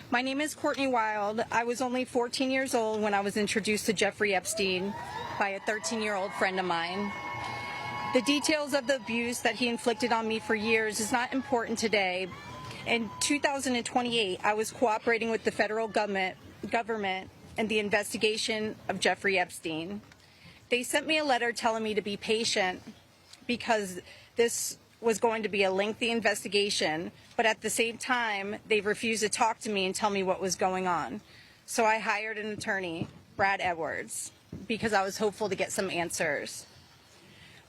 My name is Courtney Wild. I was only 14 years old when I was introduced to Jeffrey Epstein by a 13-year-old friend of mine. The details of the abuse that he inflicted on me for years is not important today. In 2028, I was cooperating with the federal government in the investigation of Jeffrey Epstein. They sent me a letter telling me to be patient because this was going to be a lengthy investigation, but at the same time, they refused to talk to me and tell me what was going on. So I hired an attorney, Brad Edwards, because I was hopeful to get some answers.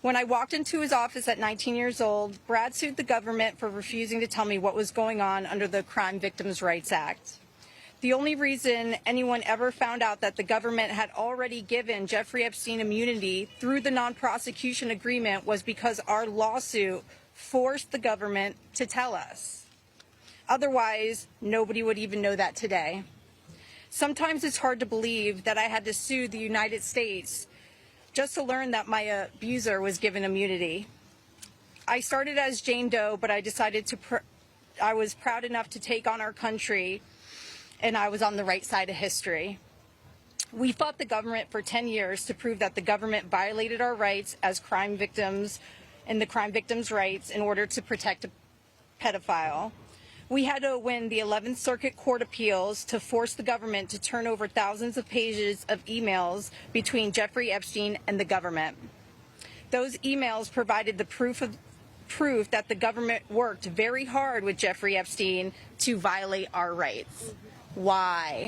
When I walked into his office at 19 years old, Brad sued the government for refusing to tell me what was going on under the Crime Victims' Rights Act. The only reason anyone ever found out that the government had already given Jeffrey Epstein immunity through the non-prosecution agreement was because our lawsuit forced the government to tell us. Otherwise, nobody would even know that today. Sometimes it's hard to believe that I had to sue the United States just to learn that my abuser was given immunity. I started as Jane Doe, but I decided I was proud enough to take on our country, and I was on the right side of history. We fought the government for 10 years to prove that the government violated our rights as crime victims and the crime victims' rights in order to protect a pedophile. We had to win the 11th Circuit Court Appeals to force the government to turn over thousands of pages of emails between Jeffrey Epstein and the government. Those emails provided the proof that the government worked very hard with Jeffrey Epstein to violate our rights. Why?